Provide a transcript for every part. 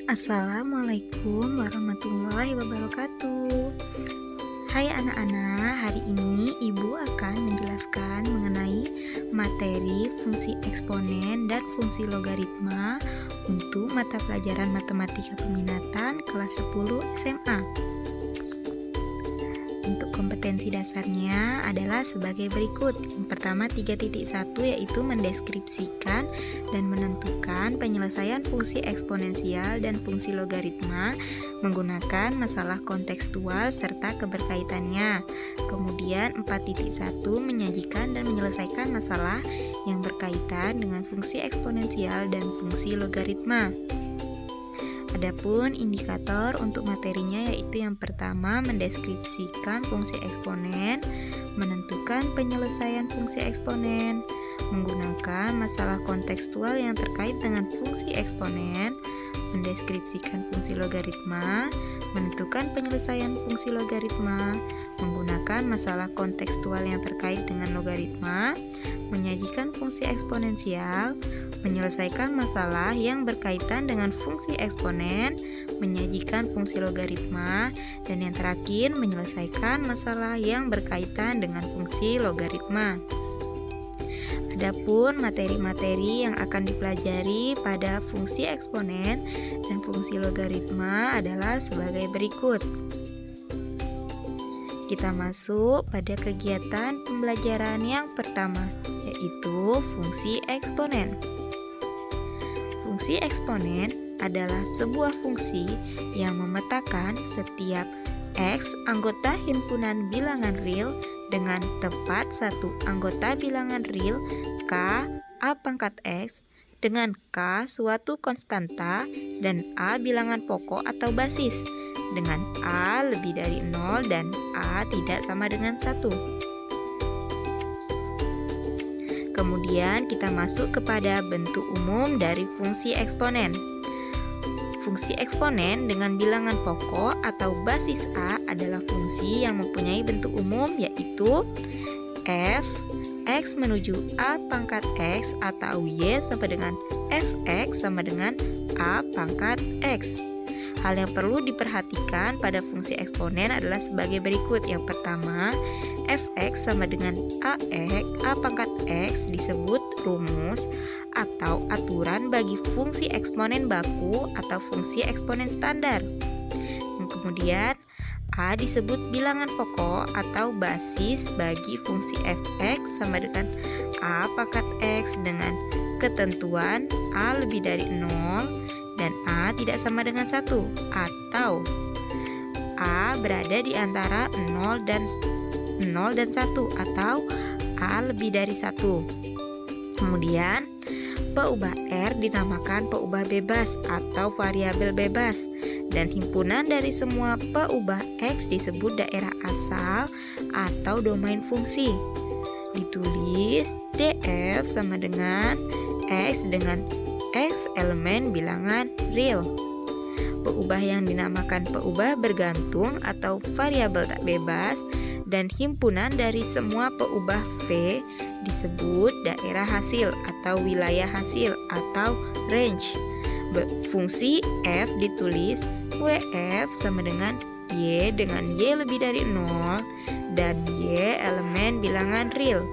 Assalamualaikum warahmatullahi wabarakatuh. Hai anak-anak, hari ini Ibu akan menjelaskan mengenai materi fungsi eksponen dan fungsi logaritma untuk mata pelajaran matematika peminatan kelas 10 SMA. Untuk kompetensi dasarnya adalah sebagai berikut. Yang pertama 3.1 yaitu mendeskripsikan dan menentukan penyelesaian fungsi eksponensial dan fungsi logaritma menggunakan masalah kontekstual serta keberkaitannya. Kemudian 4.1 menyajikan dan menyelesaikan masalah yang berkaitan dengan fungsi eksponensial dan fungsi logaritma. Adapun indikator untuk materinya yaitu yang pertama mendeskripsikan fungsi eksponen, menentukan penyelesaian fungsi eksponen, menggunakan masalah kontekstual yang terkait dengan fungsi eksponen, mendeskripsikan fungsi logaritma, menentukan penyelesaian fungsi logaritma, menggunakan masalah kontekstual yang terkait dengan logaritma, menyajikan fungsi eksponensial, menyelesaikan masalah yang berkaitan dengan fungsi eksponen, menyajikan fungsi logaritma, dan yang terakhir menyelesaikan masalah yang berkaitan dengan fungsi logaritma. Adapun materi-materi yang akan dipelajari pada fungsi eksponen dan fungsi logaritma adalah sebagai berikut. Kita masuk pada kegiatan pembelajaran yang pertama, yaitu fungsi eksponen. Fungsi eksponen adalah sebuah fungsi yang memetakan setiap X anggota himpunan bilangan real dengan tepat satu anggota bilangan real K A pangkat X dengan K suatu konstanta dan A bilangan pokok atau basis dengan A lebih dari 0 dan A tidak sama dengan 1. Kemudian kita masuk kepada bentuk umum dari fungsi eksponen. Fungsi eksponen dengan bilangan pokok atau basis A adalah fungsi yang mempunyai bentuk umum yaitu f x menuju A pangkat X atau Y sama dengan fx sama dengan A pangkat X. Hal yang perlu diperhatikan pada fungsi eksponen adalah sebagai berikut. Yang pertama, fx sama dengan A pangkat X disebut rumus atau aturan bagi fungsi eksponen baku atau fungsi eksponen standar. Kemudian, A disebut bilangan pokok atau basis bagi fungsi fx sama dengan A pangkat X dengan ketentuan A lebih dari 0 dan A tidak sama dengan 1 atau A berada di antara 0 dan 1 atau A lebih dari 1. Kemudian peubah R dinamakan peubah bebas atau variabel bebas dan himpunan dari semua peubah X disebut daerah asal atau domain fungsi. Ditulis df sama dengan X dengan X elemen bilangan real. Peubah yang dinamakan peubah bergantung atau variabel tak bebas dan himpunan dari semua peubah V disebut daerah hasil atau wilayah hasil atau range. Fungsi F ditulis WF sama dengan Y lebih dari 0 dan Y elemen bilangan real.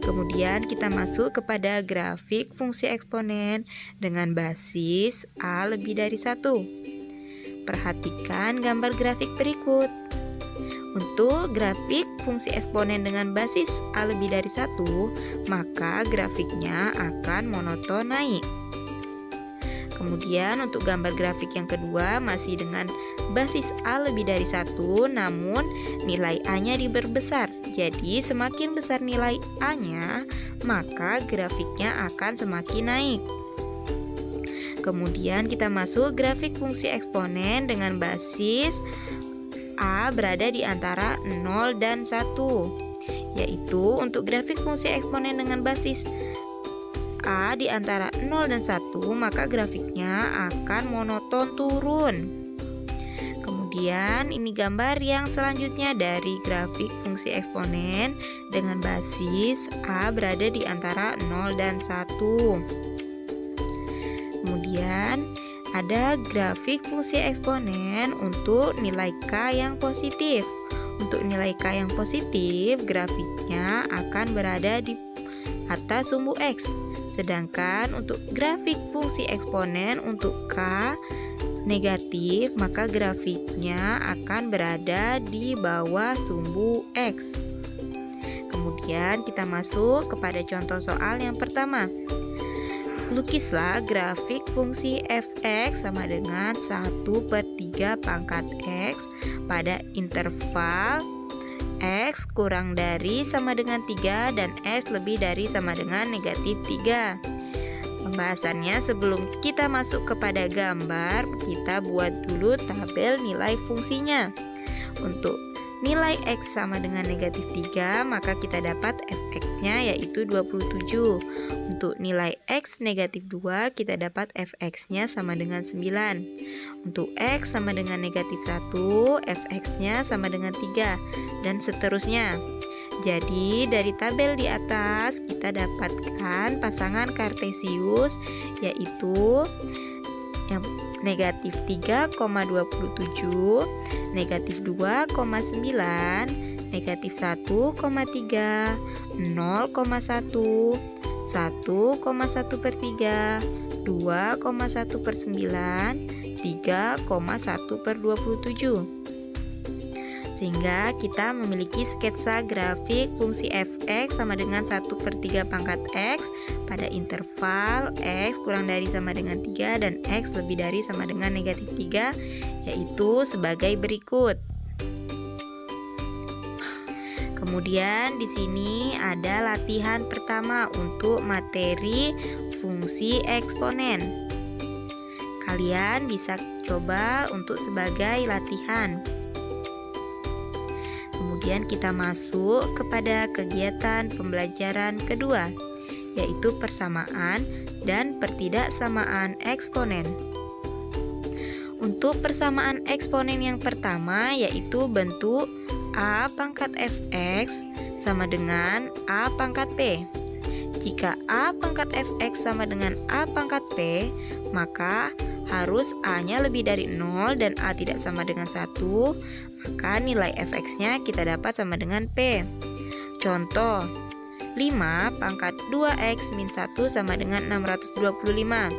Kemudian kita masuk kepada grafik fungsi eksponen dengan basis A lebih dari 1. Perhatikan gambar grafik berikut. Untuk grafik fungsi eksponen dengan basis A lebih dari 1, maka grafiknya akan monoton naik. Kemudian untuk gambar grafik yang kedua masih dengan basis A lebih dari 1, namun nilai A-nya diperbesar. Jadi semakin besar nilai A-nya, maka grafiknya akan semakin naik. Kemudian kita masuk grafik fungsi eksponen dengan basis A berada di antara 0 dan 1. Yaitu untuk grafik fungsi eksponen dengan basis A di antara 0 dan 1, maka grafiknya akan monoton turun. Kemudian ini gambar yang selanjutnya dari grafik fungsi eksponen dengan basis A berada di antara 0 dan 1. Kemudian ada grafik fungsi eksponen untuk nilai K yang positif. Untuk nilai K yang positif, grafiknya akan berada di atas sumbu X. Sedangkan untuk grafik fungsi eksponen untuk K negatif, maka grafiknya akan berada di bawah sumbu X. Kemudian kita masuk kepada contoh soal yang pertama. Lukislah grafik fungsi f(x) sama dengan 1/3 pangkat x pada interval x kurang dari sama dengan 3 dan x lebih dari sama dengan negatif 3. Pembahasannya sebelum kita masuk kepada gambar, kita buat dulu tabel nilai fungsinya. Untuk nilai x sama dengan negatif 3, maka kita dapat fx-nya yaitu 27. Untuk nilai x negatif 2, kita dapat fx-nya sama dengan 9. Untuk x sama dengan negatif 1, fx-nya sama dengan 3, dan seterusnya. Jadi dari tabel di atas kita dapatkan pasangan kartesius yaitu yang negatif 3,27, negatif 2,9, negatif 1,3, 0,1, 1,1/3, 2,1/9, 3,1/27. Sehingga kita memiliki sketsa grafik fungsi f(x) sama dengan 1/3 pangkat x pada interval x kurang dari sama dengan 3 dan x lebih dari sama dengan negatif 3, yaitu sebagai berikut. Kemudian di sini ada latihan pertama untuk materi fungsi eksponen. Kalian bisa coba untuk sebagai latihan. Kemudian kita masuk kepada kegiatan pembelajaran kedua, yaitu persamaan dan pertidaksamaan eksponen. Untuk persamaan eksponen yang pertama yaitu bentuk A pangkat fx sama dengan A pangkat p. Jika A pangkat fx sama dengan A pangkat p, maka harus A-nya lebih dari 0 dan A tidak sama dengan 1, maka nilai fx-nya kita dapat sama dengan P. Contoh, 5 pangkat 2x min 1 sama dengan 625.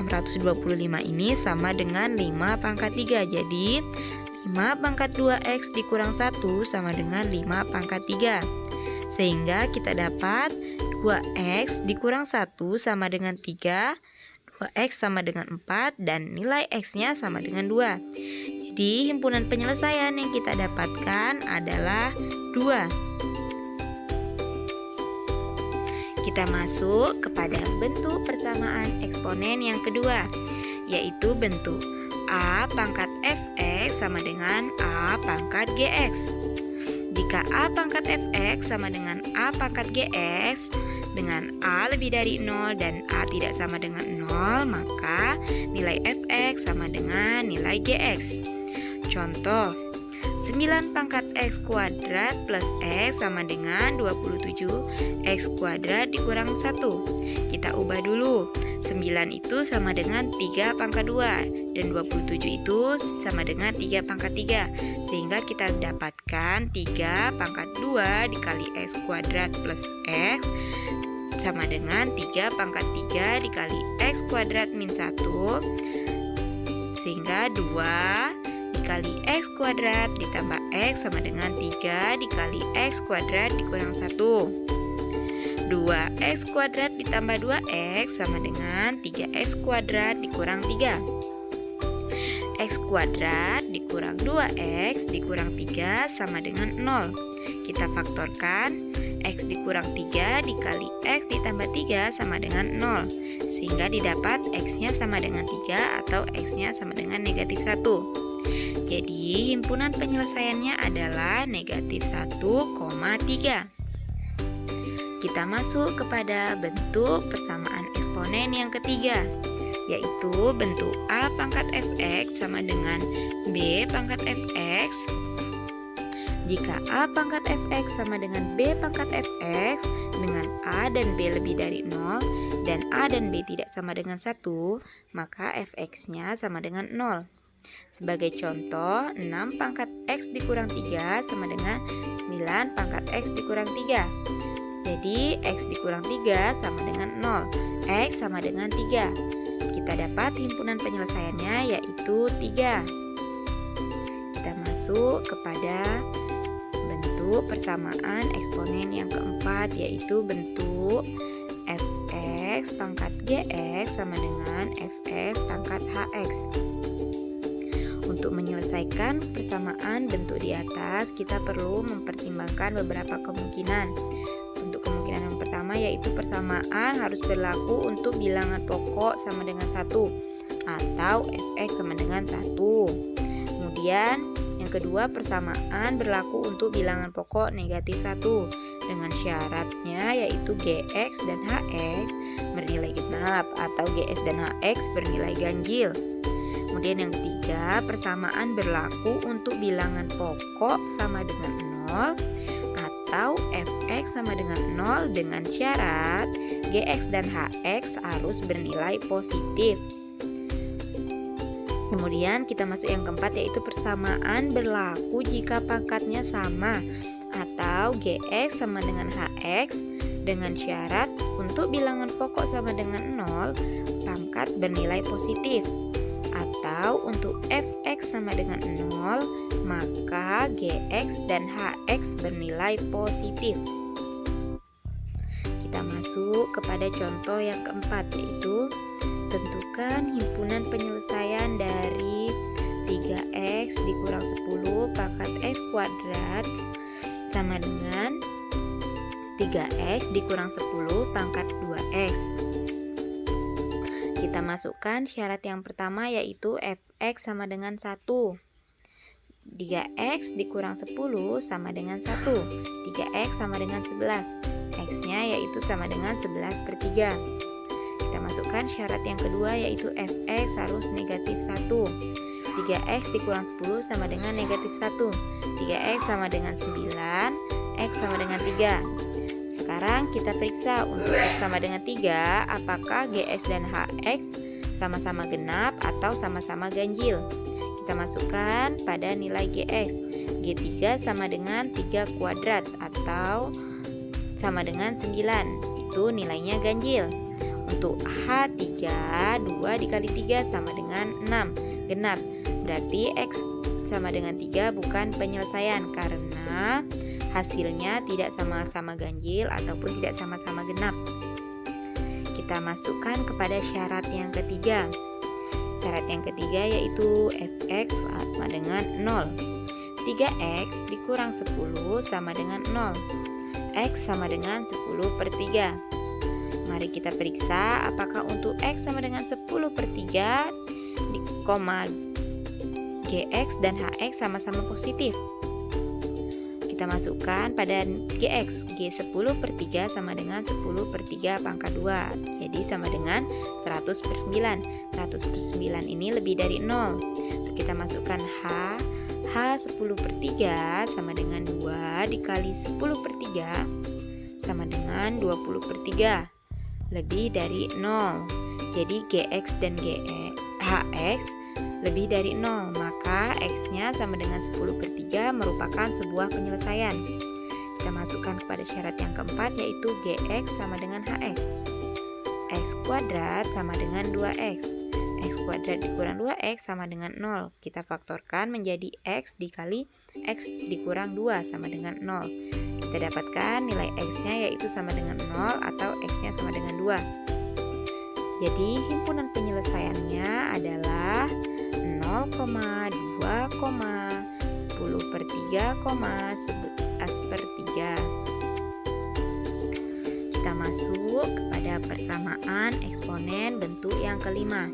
625 ini sama dengan 5 pangkat 3, jadi 5 pangkat 2x dikurang 1 sama dengan 5 pangkat 3. Sehingga kita dapat 2x dikurang 1 sama dengan 3, 2x sama dengan 4, dan nilai x-nya sama dengan 2. Jadi himpunan penyelesaian yang kita dapatkan adalah 2. Kita masuk kepada bentuk persamaan eksponen yang kedua, yaitu bentuk A pangkat fx sama dengan A pangkat gx. Jika A pangkat fx sama dengan A pangkat gx, dengan A lebih dari 0 dan A tidak sama dengan 0, maka nilai fx sama dengan nilai gx. Contoh, 9 pangkat x kuadrat plus x sama dengan 27 x kuadrat dikurang 1. Kita ubah dulu. 9 itu sama dengan 3 pangkat 2 dan 27 itu sama dengan 3 pangkat 3. Sehingga kita dapatkan 3 pangkat 2 dikali x kuadrat plus x sama dengan 3 pangkat 3 dikali x kuadrat min 1, sehingga 2 dikali x kuadrat ditambah x sama dengan 3 dikali x kuadrat dikurang 1. 2x kuadrat ditambah 2x sama dengan 3x kuadrat dikurang 3. X kuadrat dikurang 2x dikurang 3 sama dengan 0. Kita faktorkan, x dikurang 3 dikali x ditambah 3 sama dengan 0, sehingga didapat x-nya sama dengan 3 atau x-nya sama dengan negatif 1. Jadi himpunan penyelesaiannya adalah negatif 1,3. Kita masuk kepada bentuk persamaan eksponen yang ketiga, yaitu bentuk A pangkat fx sama dengan B pangkat fx. Jika A pangkat fx sama dengan B pangkat fx dengan A dan B lebih dari 0, dan A dan B tidak sama dengan 1, maka fx-nya sama dengan 0. Sebagai contoh, 6 pangkat X dikurang 3 sama dengan 9 pangkat X dikurang 3. Jadi X dikurang 3 sama dengan 0, X sama dengan 3. Kita dapat himpunan penyelesaiannya yaitu 3. Kita masuk kepada bentuk persamaan eksponen yang keempat, yaitu bentuk fx pangkat gx sama dengan fx pangkat hx. Untuk menyelesaikan persamaan bentuk di atas, kita perlu mempertimbangkan beberapa kemungkinan. Untuk kemungkinan yang pertama yaitu persamaan harus berlaku untuk bilangan pokok sama dengan 1 atau fx sama dengan 1. Kemudian yang kedua, persamaan berlaku untuk bilangan pokok negatif 1 dengan syaratnya yaitu gx dan hx bernilai genap atau gx dan hx bernilai ganjil. Kemudian yang ketiga, persamaan berlaku untuk bilangan pokok sama dengan 0 atau fx sama dengan 0 dengan syarat gx dan hx harus bernilai positif. Kemudian kita masuk yang keempat, yaitu persamaan berlaku jika pangkatnya sama atau gx sama dengan hx dengan syarat untuk bilangan pokok sama dengan 0 pangkat bernilai positif, atau untuk fx sama dengan 0 maka gx dan hx bernilai positif. Kita masuk kepada contoh yang keempat, yaitu tentukan himpunan penyelesaian dari 3x dikurang 10 pangkat x kuadrat sama dengan 3x dikurang 10 pangkat 2x. Kita masukkan syarat yang pertama yaitu fx sama dengan 1. 3x dikurang 10 sama dengan 1. 3x sama dengan 11. X-nya yaitu sama dengan 11/3. Kita masukkan syarat yang kedua yaitu fx harus negatif 1. 3x dikurang 10 sama dengan negatif 1. 3x sama dengan 9. X sama dengan 3. Sekarang kita periksa untuk X sama dengan 3, apakah GX dan HX sama-sama genap atau sama-sama ganjil. Kita masukkan pada nilai GX. G3 sama dengan 3 kuadrat atau sama dengan 9. Itu nilainya ganjil. Untuk H3, 2 dikali 3 sama dengan 6, genap. Berarti X sama dengan 3 bukan penyelesaian karena hasilnya tidak sama-sama ganjil ataupun tidak sama-sama genap. Kita masukkan kepada syarat yang ketiga. Syarat yang ketiga yaitu fx sama dengan 0. 3x dikurang 10 sama dengan 0. X sama dengan 10/3. Mari kita periksa apakah untuk X sama dengan 10/3 GX dan HX sama-sama positif. Kita masukkan pada GX. G10/3 sama dengan 10/3 pangkat 2. Jadi sama dengan 100/9. 100/9 ini lebih dari 0. Kita masukkan H. H10/3 sama dengan 2 dikali 10/3 sama dengan 20/3. Lebih dari 0. Jadi GX dan HX lebih dari 0, maka X-nya sama dengan 10/3 merupakan sebuah penyelesaian. Kita masukkan kepada syarat yang keempat yaitu GX sama dengan HX. X kuadrat sama dengan 2X. X kuadrat dikurang 2X sama dengan 0. Kita faktorkan menjadi X dikali X dikurang 2 sama dengan 0. Kita dapatkan nilai X-nya yaitu sama dengan 0 atau X-nya sama dengan 2. Jadi himpunan penyelesaiannya adalah 0,2,10/3,11/3. Kita masuk kepada persamaan eksponen bentuk yang kelima,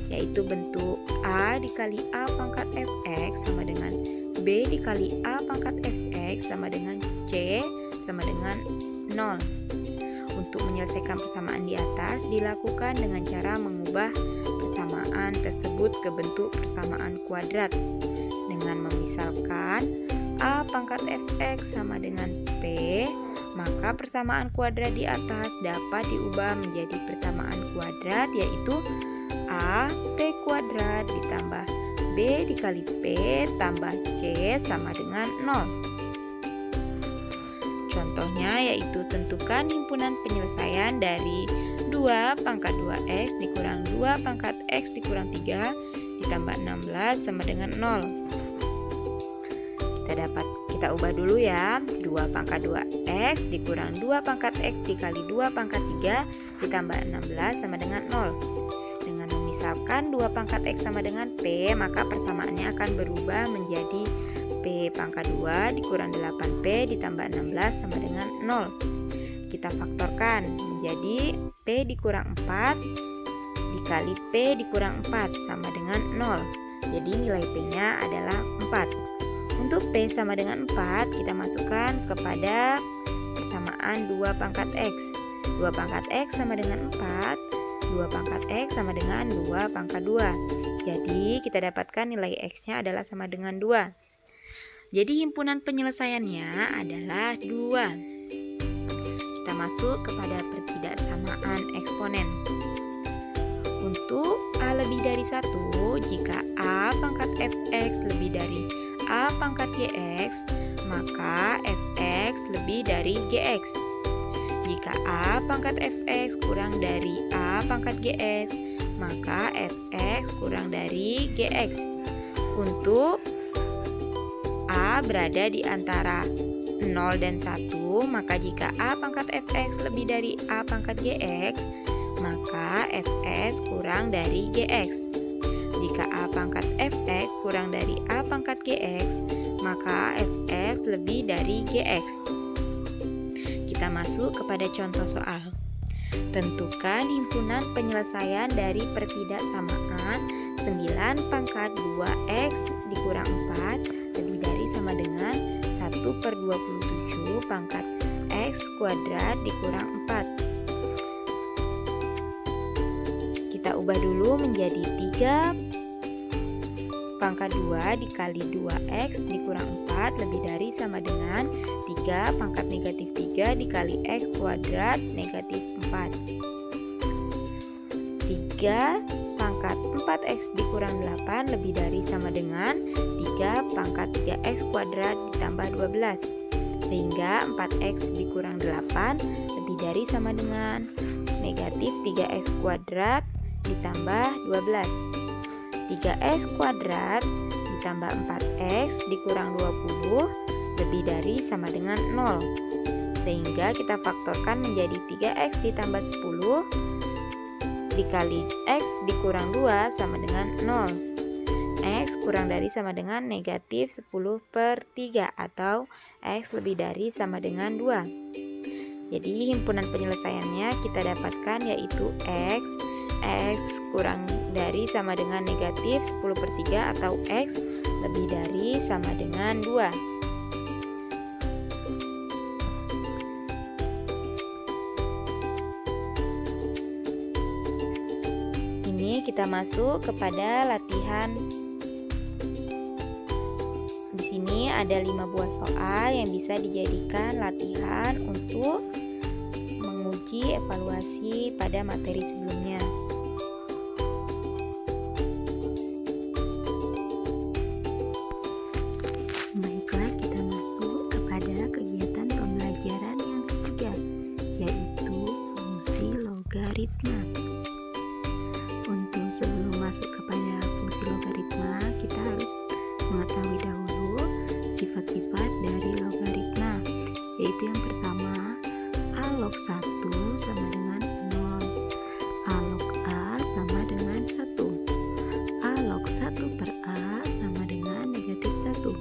yaitu bentuk A dikali A pangkat fx sama dengan B dikali A pangkat fx sama dengan C sama dengan 0. Untuk menyelesaikan persamaan di atas dilakukan dengan cara mengubah persamaan tersebut ke bentuk persamaan kuadrat dengan memisalkan A pangkat fx sama dengan P maka persamaan kuadrat di atas dapat diubah menjadi persamaan kuadrat, yaitu A P kuadrat ditambah B dikali P tambah C sama dengan 0. Contohnya yaitu tentukan himpunan penyelesaian dari 2 pangkat 2x dikurang 2 pangkat x dikurang 3 ditambah 16 sama dengan 0. Kita ubah dulu ya. 2 pangkat 2x dikurang 2 pangkat x dikali 2 pangkat 3 ditambah 16 sama dengan 0. Dengan memisahkan 2 pangkat x sama dengan p, maka persamaannya akan berubah menjadi p pangkat 2 dikurang 8p ditambah 16 sama dengan 0. Kita faktorkan menjadi p dikurang 4 dikali p dikurang 4 sama dengan 0. Jadi nilai p-nya adalah 4. Untuk P sama dengan 4, kita masukkan kepada persamaan 2 pangkat X. 2 pangkat X sama dengan 4, 2 pangkat X sama dengan 2 pangkat 2. Jadi kita dapatkan nilai X-nya adalah sama dengan 2. Jadi himpunan penyelesaiannya adalah 2. Kita masuk kepada pertidaksamaan eksponen. Untuk A lebih dari 1, jika A pangkat Fx lebih dari A pangkat Gx, maka Fx lebih dari Gx. Jika A pangkat Fx kurang dari A pangkat Gx, maka Fx kurang dari Gx. Untuk A berada di antara 0 dan 1, maka jika A pangkat Fx lebih dari A pangkat Gx, maka Fx kurang dari Gx. Jika A pangkat Fx kurang dari A pangkat Gx, maka Fx lebih dari Gx. Kita masuk kepada contoh soal. Tentukan himpunan penyelesaian dari pertidaksamaan 9 pangkat 2x dikurang 4 lebih dari sama dengan 1/27 pangkat x kuadrat dikurang 4. Kita ubah dulu menjadi 3 pangkat 2 dikali 2x dikurang 4 lebih dari sama dengan 3 pangkat negatif 3 dikali x kuadrat negatif 4. 3 pangkat 4x dikurang 8 lebih dari sama dengan 3 pangkat 3x kuadrat ditambah 12. Sehingga 4x dikurang 8 lebih dari sama dengan negatif 3x kuadrat ditambah 12. 3x kuadrat ditambah 4x dikurang 20 lebih dari sama dengan 0. Sehingga kita faktorkan menjadi 3x ditambah 10 dikali x dikurang 2 sama dengan 0. X kurang dari sama dengan negatif 10/3 atau x lebih dari sama dengan 2. Jadi himpunan penyelesaiannya kita dapatkan yaitu x kurang dari sama dengan negatif 10/3 atau x lebih dari sama dengan 2. Ini kita masuk kepada latihan. Di sini ada 5 buah soal yang bisa dijadikan latihan untuk menguji evaluasi pada materi sebelumnya. Baiklah, kita masuk kepada kegiatan pembelajaran yang ketiga, yaitu fungsi logaritma. Untuk sebelum masuk kepada fungsi logaritma, kita harus mengetahui dahulu sifat-sifat dari logaritma, yaitu yang pertama, A log 1 sama dengan 0, A log A sama dengan 1, A log 1 per A sama dengan negatif 1,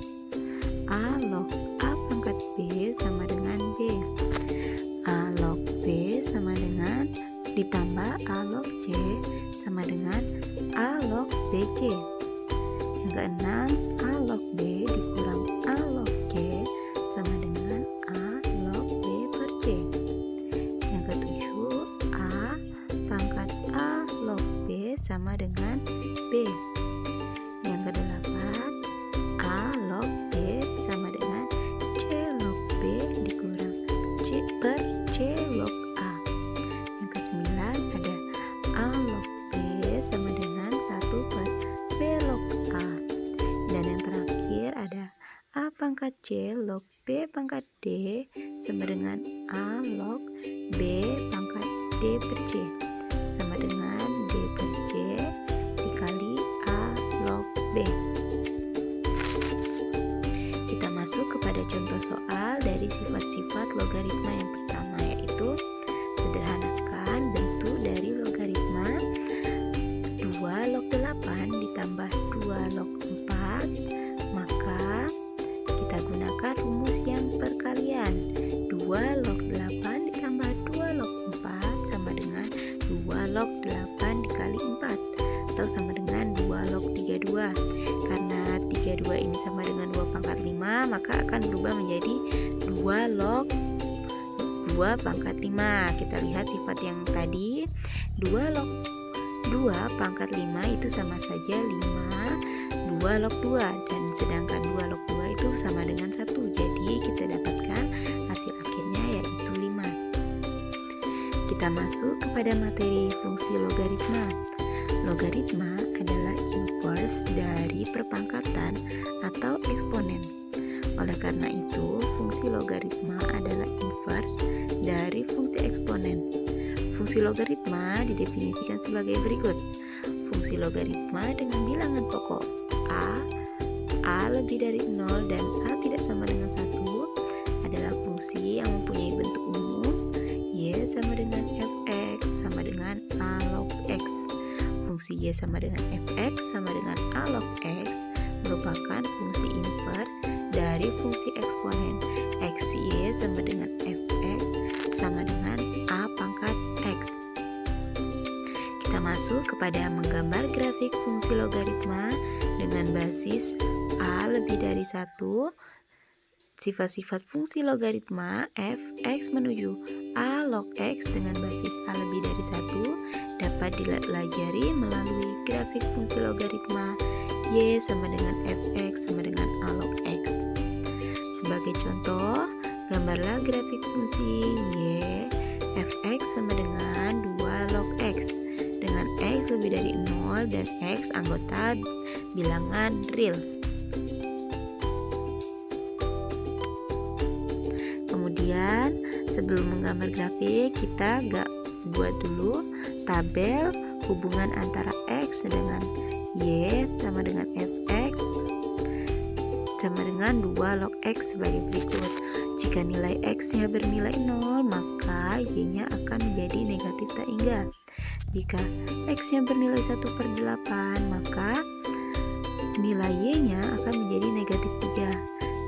A log A pangkat B sama dengan B, A log B sama dengan ditambah A log C sama dengan A log BC. Yang keenam, A log B dikurang A log C sama dengan A log B per C. Yang ketujuh, A pangkat A log B sama dengan B. Yang kedelapan, A log B sama dengan C log B dikurang C C log B pangkat D sama dengan A log B pangkat D per C sama dengan D per C dikali A log B. Kita masuk kepada contoh soal dari sifat-sifat logaritma yang pertama, yaitu sederhanakan bentuk dari logaritma 2 log 8 ditambah 2 log 4, maka kita gunakan rumus yang perkalian. 2 log 8 ditambah 2 log 4 sama dengan 2 log 8 dikali 4 atau sama dengan 2 log 32. Karena 32 ini sama dengan 2 pangkat 5, maka akan berubah menjadi 2 log 2 pangkat 5. Kita lihat sifat yang tadi, 2 log 2 pangkat 5 itu sama saja 5 2 log 2, dan sedangkan 2 log 2 itu sama dengan 1. Jadi kita dapatkan hasil akhirnya yaitu 5. Kita masuk kepada materi fungsi logaritma. Logaritma adalah inverse dari perpangkatan atau eksponen. Oleh karena itu, fungsi logaritma adalah inverse dari fungsi eksponen. Fungsi logaritma didefinisikan sebagai berikut. Fungsi logaritma dengan bilangan pokok A lebih dari 0 dan A tidak sama dengan 1 adalah fungsi yang mempunyai bentuk umum Y sama dengan fx sama dengan A log x. Fungsi Y sama dengan fx sama dengan A log x merupakan fungsi inverse dari fungsi eksponen xy sama dengan fx sama dengan A pangkat x. Kita masuk kepada menggambar grafik fungsi logaritma dengan basis A lebih dari 1. Sifat-sifat fungsi logaritma fx menuju A log x dengan basis A lebih dari 1 dapat dipelajari melalui grafik fungsi logaritma y sama dengan fx sama dengan A log x. Sebagai contoh, gambarlah grafik fungsi y fx sama dengan 2 log x dengan x lebih dari 0 dan x anggota bilangan real. Kemudian sebelum menggambar grafik, kita buat dulu tabel hubungan antara x dengan y sama dengan fx sama dengan 2 log x sebagai berikut. Jika nilai x-nya bernilai 0, maka y-nya akan menjadi negatif tak hingga. Jika x-nya bernilai 1/8, maka nilai y-nya akan menjadi negatif 3,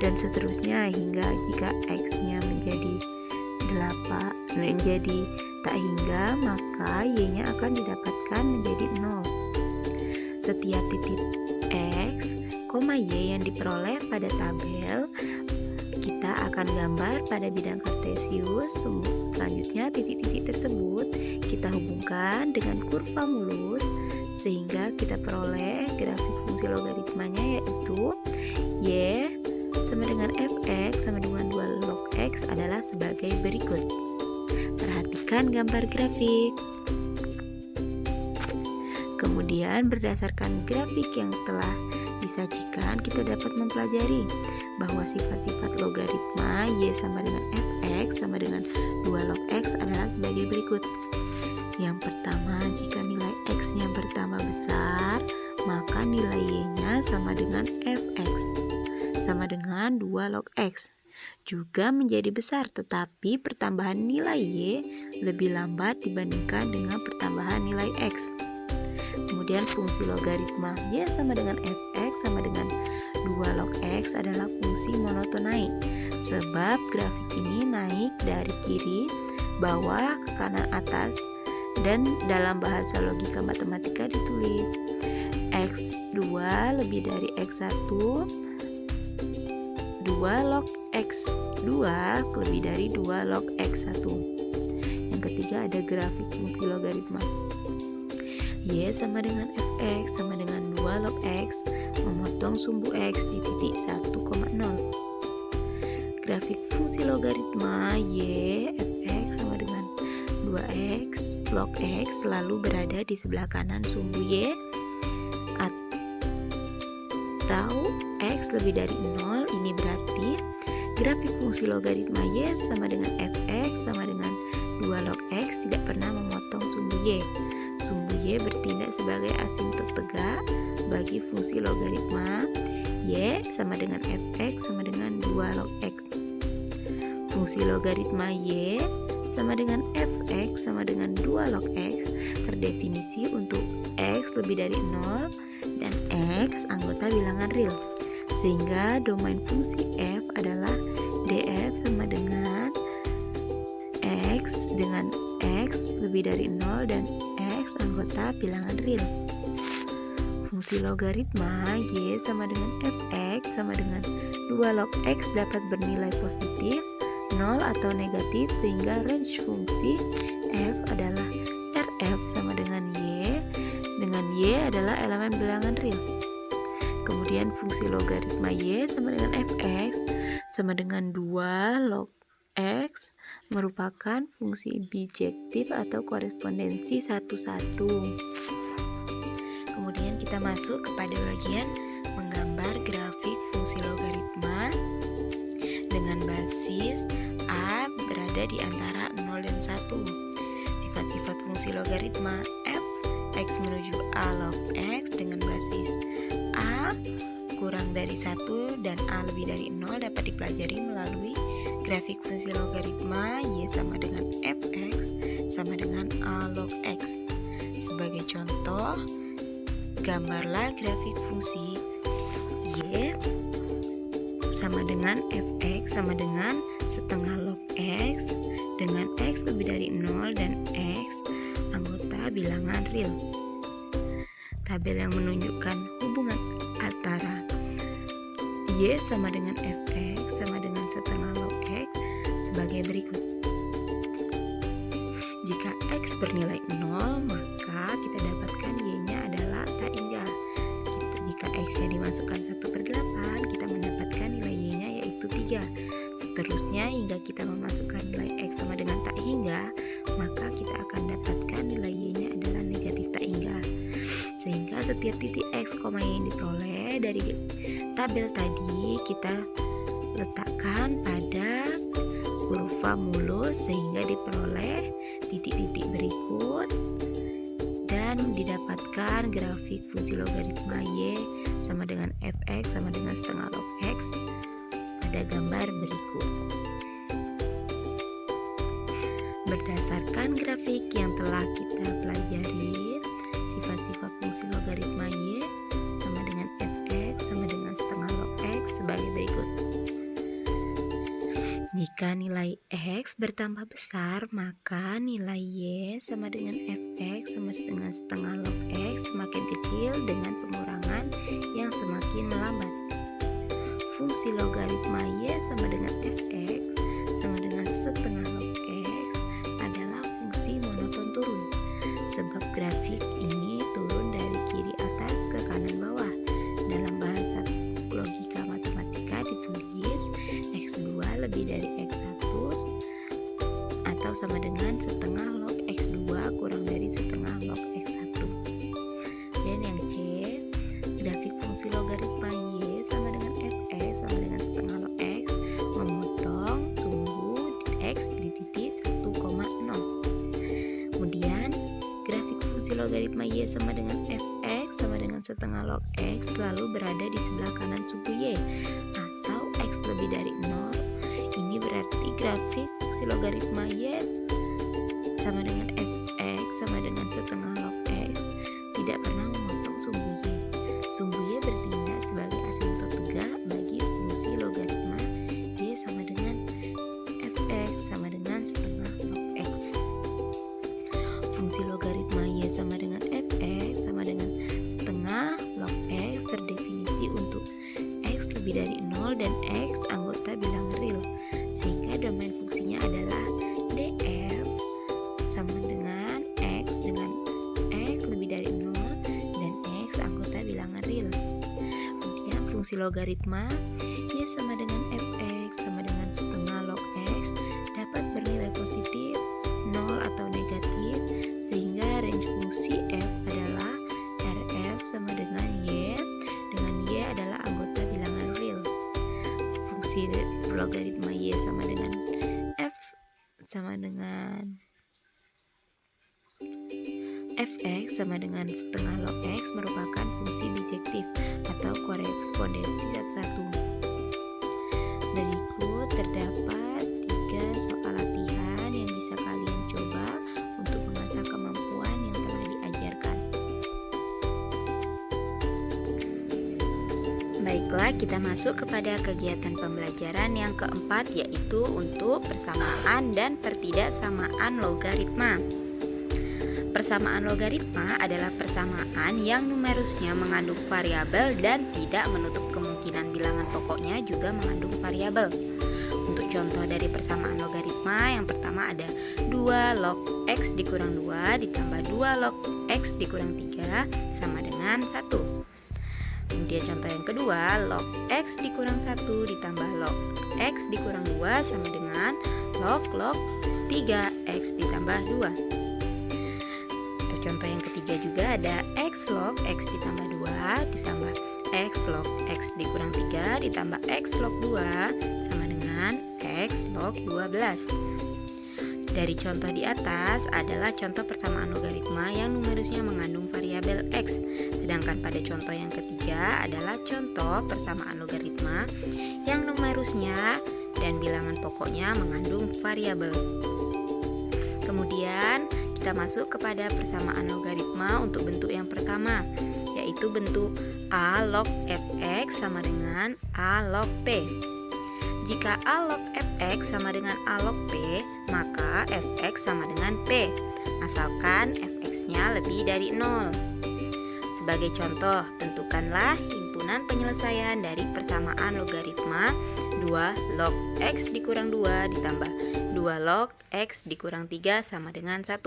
dan seterusnya hingga jika x-nya menjadi tak hingga, maka y-nya akan didapatkan menjadi 0. Setiap titik x, y yang diperoleh pada tabel kita akan gambar pada bidang kartesius. Selanjutnya titik-titik tersebut kita hubungkan dengan kurva mulus sehingga kita peroleh grafik fungsi logaritmanya, yaitu y sama dengan fx sama dengan 2 log x adalah sebagai berikut. Perhatikan gambar grafik. Kemudian berdasarkan grafik yang telah disajikan, kita dapat mempelajari bahwa sifat-sifat logaritma y sama dengan fx sama dengan 2 log x adalah sebagai berikut. Yang pertama, jika nilai x-nya bertambah besar, maka nilai y-nya sama dengan fx sama dengan 2 log x juga menjadi besar, tetapi pertambahan nilai y lebih lambat dibandingkan dengan pertambahan nilai x. Kemudian fungsi logaritma y sama dengan fx sama dengan 2 log x adalah fungsi monoton naik, sebab grafik ini naik dari kiri bawah ke kanan atas, dan dalam bahasa logika matematika ditulis x2 lebih dari x1, 2 log x2 lebih dari 2 log x1. Yang ketiga ada grafik fungsi logaritma y sama dengan fx sama dengan 2 log x memotong sumbu x di titik 1,0. Grafik fungsi logaritma y fx sama dengan 2x log x selalu berada di sebelah kanan sumbu y, atau x lebih dari 0. Ini berarti Grafik fungsi logaritma Y sama dengan fx sama dengan 2 log X tidak pernah memotong sumbu Y. Sumbu Y bertindak sebagai asintot tegak bagi fungsi logaritma Y sama dengan fx sama dengan 2 log X. Fungsi logaritma Y sama dengan fx sama dengan 2 log X terdefinisi untuk X lebih dari 0 dan X anggota bilangan real. Sehingga domain fungsi f adalah df sama dengan x dengan x lebih dari 0 dan x anggota bilangan real. Fungsi logaritma y sama dengan fx sama dengan 2 log x dapat bernilai positif, 0 atau negatif, sehingga range fungsi f adalah rf sama dengan y adalah elemen bilangan real. Kemudian fungsi logaritma y sama dengan fx sama dengan 2 log x merupakan fungsi bijektif atau korespondensi 1-1. Kemudian kita masuk kepada bagian menggambar grafik fungsi logaritma dengan basis a berada di antara 0 dan 1. Sifat-sifat fungsi logaritma f x menuju a log x dengan basis a kurang dari 1 dan a lebih dari 0 dapat dipelajari melalui grafik fungsi logaritma y sama dengan fx sama dengan a log x. Sebagai contoh, gambarlah grafik fungsi y sama dengan fx sama dengan setengah log x dengan x lebih dari 0 dan x anggota bilangan real. Tabel yang menunjukkan hubungan antara y sama dengan fx sama dengan setengah log x sebagai berikut. Jika x bernilai 0, maka kita dapatkan y-nya adalah tak hingga. Jika x-nya dimasukkan 1/8, kita mendapatkan nilai y-nya yaitu 3. Seterusnya hingga kita memasukkan nilai x sama dengan tak hingga, maka kita akan dapatkan nilai y-nya adalah negatif tak hingga. Sehingga setiap titik x, y yang diperoleh dari tabel tadi kita letakkan pada kurva mulus sehingga diperoleh titik-titik berikut dan didapatkan grafik fungsi logaritma y sama dengan fx sama dengan setengah log x pada gambar berikut. Berdasarkan grafik yang telah kita pelajari, sifat-sifat fungsi logaritma y sama dengan fx sama dengan setengah log x sebagai berikut. Jika nilai x bertambah besar, maka nilai y sama dengan fx sama dengan setengah log x semakin kecil dengan pengurangan yang semakin melambat. Fungsi logaritma y sama dengan fx sama dengan setengah log x adalah fungsi monoton turun, sebab grafik ini turun dari kiri atas ke kanan bawah. Dalam bahasa logika matematika ditulis x2 lebih dari x1 atau sama dengan setengah log x2 kurang dari setengah log x1. Dan yang C, grafik fungsi logaritma y sama dengan fx sama dengan setengah log x memotong sumbu x di titik 1,0. Kemudian grafik fungsi logaritma y sama dengan fx sama dengan setengah log x selalu berada di sebelah kanan sumbu y atau x lebih dari 0. Ini berarti grafik fungsi logaritma y sama dengan fx sama dengan setengah log x tidak pernah memotong sumbu y. Sumbu y bertindak sebagai asintot tegak bagi fungsi logaritma y sama dengan fx sama dengan setengah log x. Fungsi logaritma y sama dengan fx sama dengan setengah log x terdefinisi untuk x lebih dari 0 dan x anggota bilangan real, sehingga domain fungsinya adalah df sama dengan x lebih dari 0 dan x anggota bilangan real. Kemudian fungsi logaritma y sama dengan fx sama dengan setengah log x dapat bernilai positif, 0 atau negatif, sehingga range fungsi f adalah rf sama dengan y adalah anggota bilangan real. Fungsi logaritma Y sama dengan F sama dengan Fx sama dengan setengah log X merupakan fungsi bijektif atau korespondensi satu. Berikut terdapat 3 soal latihan yang bisa kalian coba untuk mengasah kemampuan yang telah diajarkan. Baiklah, kita masuk kepada kegiatan pembelajaran yang keempat, yaitu untuk persamaan dan pertidaksamaan logaritma. Persamaan logaritma adalah persamaan yang numerusnya mengandung variabel dan tidak menutup kemungkinan bilangan pokoknya juga mengandung variabel. Untuk contoh dari persamaan logaritma, yang pertama ada 2 log X dikurang 2 ditambah 2 log X dikurang 3 sama dengan 1. Kemudian contoh yang kedua, log X dikurang 1 ditambah log X dikurang 2 sama dengan log 3X ditambah 2. Contoh yang ketiga juga ada X log X ditambah 2 ditambah X log X dikurang 3 ditambah X log 2 sama dengan X log 12. Dari contoh di atas adalah contoh persamaan logaritma yang numerusnya mengandung variabel X. Sedangkan pada contoh yang ketiga adalah contoh persamaan logaritma yang numerusnya dan bilangan pokoknya mengandung variabel. Kemudian kita masuk kepada persamaan logaritma untuk bentuk yang pertama, yaitu bentuk A log Fx sama dengan A log P. Jika A log Fx sama dengan A log P, maka Fx sama dengan P, asalkan Fx-nya lebih dari 0. Sebagai contoh, tentukanlah himpunan penyelesaian dari persamaan logaritma 2 log X dikurang 2 ditambah 2 log X dikurang 3 sama dengan 1.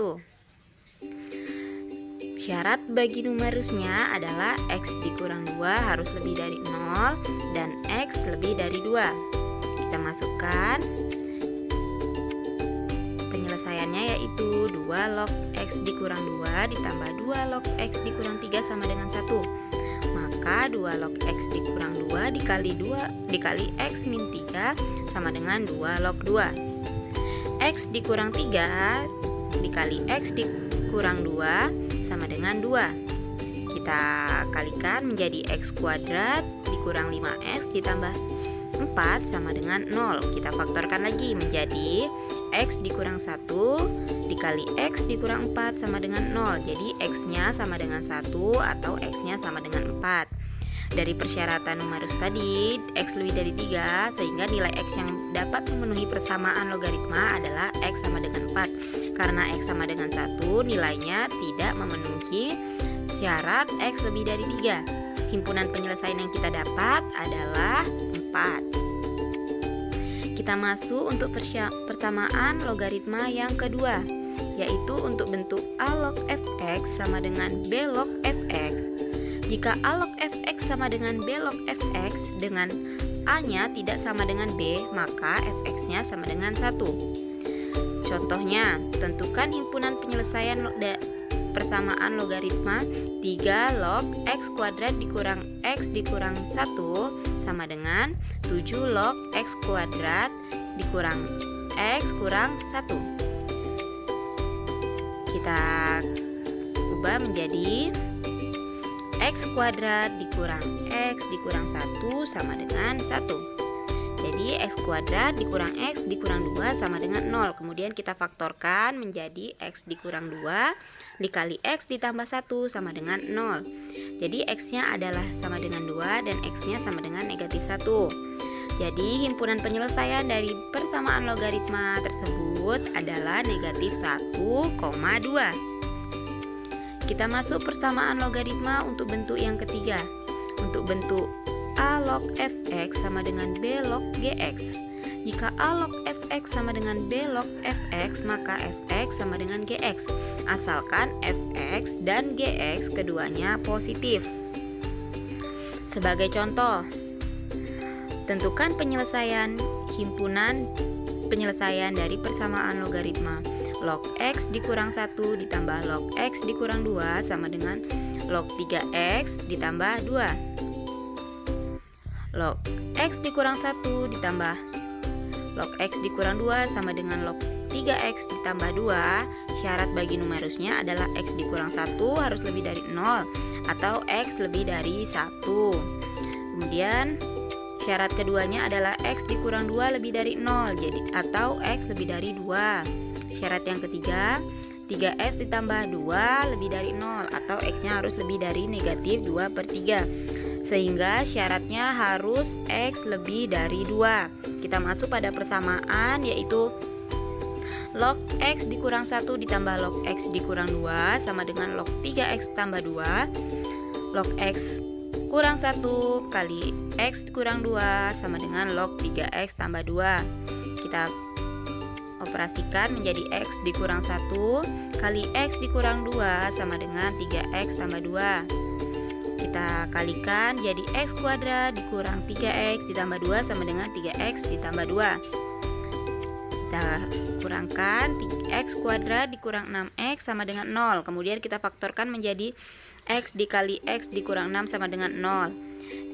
Syarat bagi numerusnya adalah X dikurang 2 harus lebih dari 0 dan X lebih dari 2. Kita masukkan penyelesaiannya, yaitu 2 log X dikurang 2 ditambah 2 log X dikurang 3 sama dengan 1. Maka 2 log X dikurang 2 dikali X min 3 sama dengan 2 log 2. X dikurang 3 dikali X dikurang 2 sama dengan 2. Kita kalikan menjadi X kuadrat dikurang 5X ditambah 4 sama dengan 0. Kita faktorkan lagi menjadi X dikurang 1 dikali X dikurang 4 sama dengan 0. Jadi X-nya sama dengan 1 atau X-nya sama dengan 4. Dari persyaratan numerus tadi, X lebih dari 3, sehingga nilai X yang dapat memenuhi persamaan logaritma adalah X sama dengan 4. Karena X sama dengan 1, nilainya tidak memenuhi syarat X lebih dari 3. Himpunan penyelesaian yang kita dapat adalah 4. Kita masuk untuk persamaan logaritma yang kedua, yaitu untuk bentuk A log Fx sama dengan B log Fx. Jika A log Fx sama dengan B log Fx dengan A-nya tidak sama dengan B, maka Fx-nya sama dengan 1. Contohnya, tentukan himpunan penyelesaian persamaan logaritma 3 log X kuadrat dikurang X dikurang 1 sama dengan 7 log X kuadrat dikurang X kurang 1. Kita ubah menjadi X kuadrat dikurang X dikurang 1 sama dengan 1. Jadi X kuadrat dikurang X dikurang 2 sama dengan 0. Kemudian kita faktorkan menjadi X dikurang 2 dikali X ditambah 1 sama dengan 0. Jadi X-nya adalah sama dengan 2 dan X-nya sama dengan negatif 1. Jadi himpunan penyelesaian dari persamaan logaritma tersebut adalah negatif 1,2. Kita masuk persamaan logaritma untuk bentuk yang ketiga. Untuk bentuk A log Fx sama dengan B log Gx. Jika A log Fx sama dengan B log Fx, maka Fx sama dengan Gx. Asalkan Fx dan Gx keduanya positif. Sebagai contoh, tentukan penyelesaian himpunan penyelesaian dari persamaan logaritma log X dikurang 1 ditambah log X dikurang 2 sama dengan log 3X ditambah 2. Log X dikurang 1 ditambah log X dikurang 2 sama dengan log 3X ditambah 2. Syarat bagi numerusnya adalah X dikurang 1 harus lebih dari 0 atau X lebih dari 1. Kemudian syarat keduanya adalah X dikurang 2 lebih dari 0 jadi atau X lebih dari 2. Syarat yang ketiga, 3X ditambah 2 lebih dari 0 atau X-nya harus lebih dari negatif 2/3. Sehingga syaratnya harus X lebih dari 2. Kita masuk pada persamaan, yaitu log X dikurang 1 ditambah log X dikurang 2 sama dengan log 3X tambah 2. Log X kurang 1 kali X kurang 2 sama dengan log 3X tambah 2. Kita operasikan menjadi X dikurang 1 kali X dikurang 2 sama dengan 3X tambah 2. Kita kalikan jadi X kuadrat dikurang 3X ditambah 2 sama dengan 3X ditambah 2. Kita kurangkan X kuadrat dikurang 6X sama dengan 0. Kemudian kita faktorkan menjadi X dikali X dikurang 6 sama dengan 0.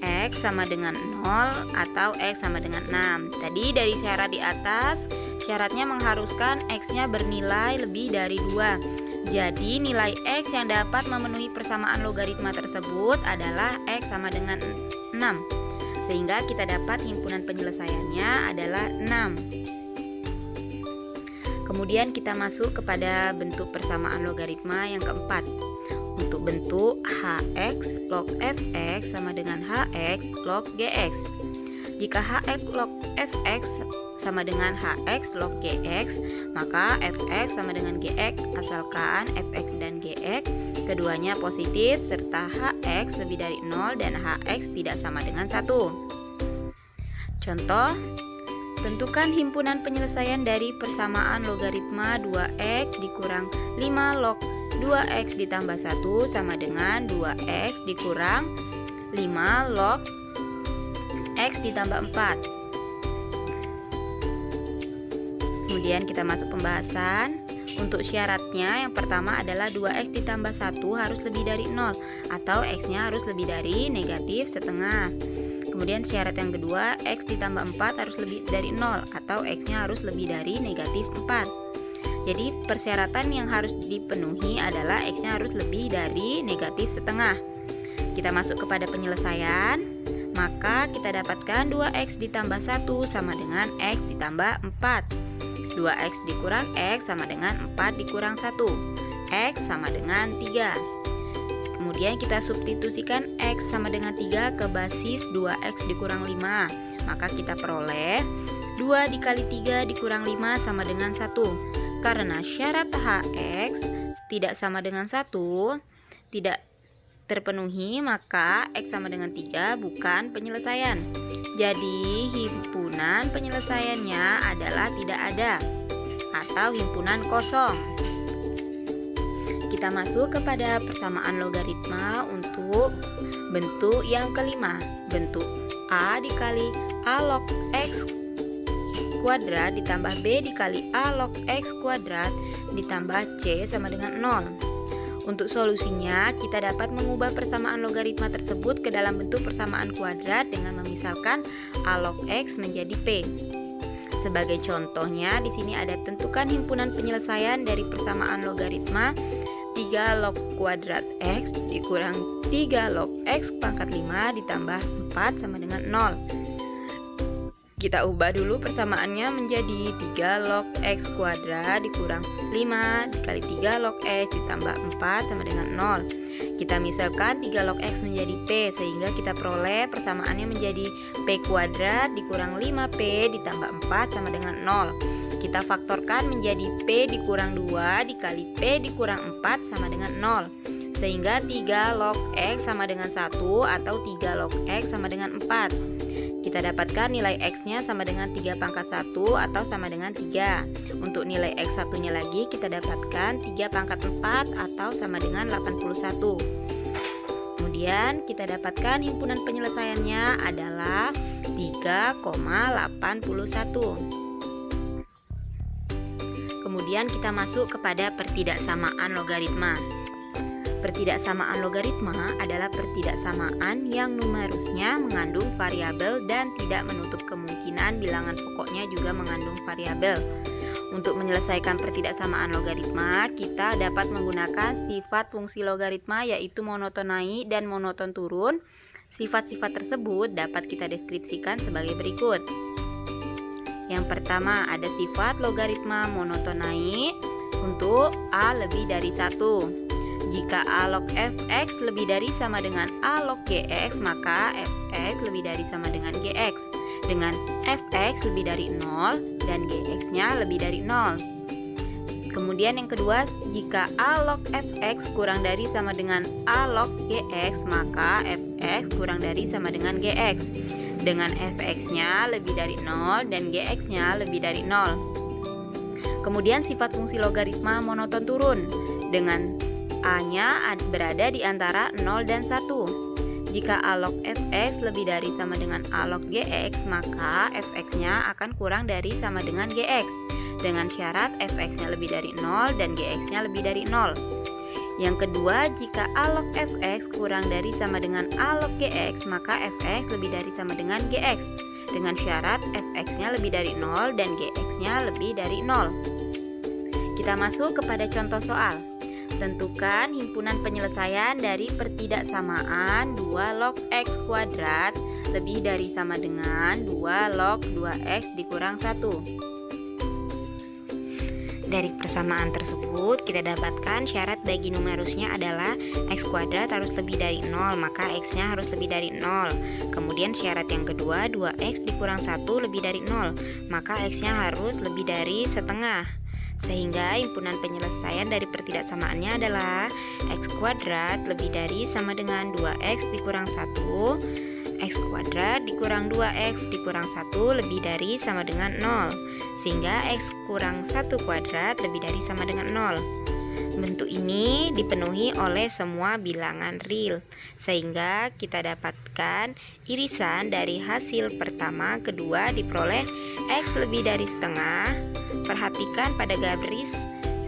X sama dengan 0 atau X sama dengan 6. Tadi dari syarat di atas, syaratnya mengharuskan X-nya bernilai lebih dari 2. Jadi nilai X yang dapat memenuhi persamaan logaritma tersebut adalah X sama dengan 6. Sehingga kita dapat himpunan penyelesaiannya adalah 6. Kemudian kita masuk kepada bentuk persamaan logaritma yang keempat. Untuk bentuk Hx log Fx sama dengan Hx log Gx. Jika Hx log Fx sama dengan Hx log Gx, maka Fx sama dengan Gx asalkan Fx dan Gx keduanya positif serta Hx lebih dari 0 dan Hx tidak sama dengan 1. Contoh, tentukan himpunan penyelesaian dari persamaan logaritma 2x dikurang 5 log 2x ditambah 1 sama dengan 2x dikurang 5 log x ditambah 4. Kemudian kita masuk pembahasan. Untuk syaratnya yang pertama adalah 2x ditambah 1 harus lebih dari 0 atau x-nya harus lebih dari negatif setengah. Kemudian syarat yang kedua, x ditambah 4 harus lebih dari 0 atau x-nya harus lebih dari negatif 4. Jadi persyaratan yang harus dipenuhi adalah x-nya harus lebih dari negatif setengah. Kita masuk kepada penyelesaian. Maka kita dapatkan 2x ditambah 1 sama dengan x ditambah 4. 2x dikurang x sama dengan 4 dikurang 1. X sama dengan 3. Kemudian kita substitusikan x sama dengan 3 ke basis 2x dikurang 5. Maka kita peroleh 2 dikali 3 dikurang 5 sama dengan 1. Karena syarat Hx tidak sama dengan 1 tidak terpenuhi, maka x sama dengan 3 bukan penyelesaian. Jadi himpunan penyelesaiannya adalah tidak ada atau himpunan kosong. Kita masuk kepada persamaan logaritma untuk bentuk yang kelima. Bentuk A dikali A log X kuadrat ditambah B dikali A log X kuadrat ditambah C sama dengan 0. Untuk solusinya, kita dapat mengubah persamaan logaritma tersebut ke dalam bentuk persamaan kuadrat dengan memisalkan A log X menjadi P. Sebagai contohnya, di sini ada tentukan himpunan penyelesaian dari persamaan logaritma 3 log kuadrat X dikurang 3 log X pangkat 5 ditambah 4 sama dengan 0. Kita ubah dulu persamaannya menjadi 3 log X kuadrat dikurang 5 dikali 3 log X ditambah 4 sama dengan 0. Kita misalkan 3 log X menjadi P sehingga kita peroleh persamaannya menjadi P kuadrat dikurang 5P ditambah 4 sama dengan 0. Kita faktorkan menjadi P dikurang 2 dikali P dikurang 4 sama dengan 0. Sehingga 3 log X sama dengan 1 atau 3 log X sama dengan 4. Kita dapatkan nilai X-nya sama dengan 3 pangkat 1 atau sama dengan 3. Untuk nilai X1-nya lagi kita dapatkan 3 pangkat 4 atau sama dengan 81. Kemudian kita dapatkan himpunan penyelesaiannya adalah 3,81. Kemudian kita masuk kepada pertidaksamaan logaritma. Pertidaksamaan logaritma adalah pertidaksamaan yang numerusnya mengandung variabel dan tidak menutup kemungkinan bilangan pokoknya juga mengandung variabel. Untuk menyelesaikan pertidaksamaan logaritma, kita dapat menggunakan sifat fungsi logaritma yaitu monoton naik dan monoton turun. Sifat-sifat tersebut dapat kita deskripsikan sebagai berikut. Yang pertama, ada sifat logaritma monoton naik untuk A lebih dari 1. Jika A log fx lebih dari sama dengan A log gx, maka fx lebih dari sama dengan gx. Dengan fx lebih dari 0 dan gx-nya lebih dari 0. Kemudian yang kedua, jika A log fx kurang dari sama dengan A log gx, maka fx kurang dari sama dengan gx. Dengan fx-nya lebih dari 0 dan gx-nya lebih dari 0. Kemudian sifat fungsi logaritma monoton turun dengan A-nya berada di antara 0 dan 1. Jika A log fx lebih dari sama dengan A log gx, maka fx-nya akan kurang dari sama dengan gx, dengan syarat fx-nya lebih dari 0 dan gx-nya lebih dari 0. Yang kedua, jika A log fx kurang dari sama dengan A log gx, maka fx lebih dari sama dengan gx, dengan syarat fx-nya lebih dari 0 dan gx-nya lebih dari 0. Kita masuk kepada contoh soal. Tentukan himpunan penyelesaian dari pertidaksamaan 2 log x kuadrat lebih dari sama dengan 2 log 2x dikurang 1. Dari persamaan tersebut, kita dapatkan syarat bagi numerusnya adalah x kuadrat harus lebih dari 0, maka x-nya harus lebih dari 0. Kemudian syarat yang kedua, 2x dikurang 1 lebih dari 0, maka x-nya harus lebih dari setengah. Sehingga himpunan penyelesaian dari pertidaksamaannya adalah x kuadrat lebih dari sama dengan 2x dikurang 1, x kuadrat dikurang 2x dikurang 1 lebih dari sama dengan 0, sehingga x kurang 1 kuadrat lebih dari sama dengan 0. Bentuk ini dipenuhi oleh semua bilangan real, sehingga kita dapatkan irisan dari hasil pertama kedua diperoleh x lebih dari setengah. Perhatikan pada garis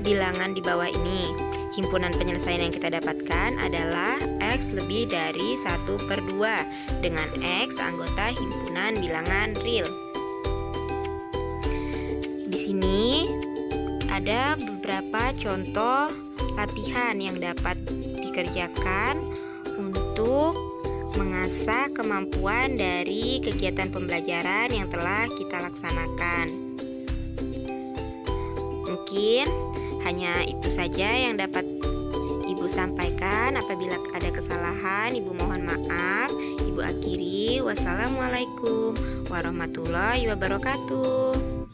bilangan di bawah ini. Himpunan penyelesaian yang kita dapatkan adalah x lebih dari 1/2 dengan x anggota himpunan bilangan real. Di sini ada beberapa contoh latihan yang dapat dikerjakan untuk mengasah kemampuan dari kegiatan pembelajaran yang telah kita laksanakan. Mungkin hanya itu saja yang dapat Ibu sampaikan. Apabila ada kesalahan, Ibu mohon maaf. Ibu akhiri. Wassalamualaikum warahmatullahi wabarakatuh.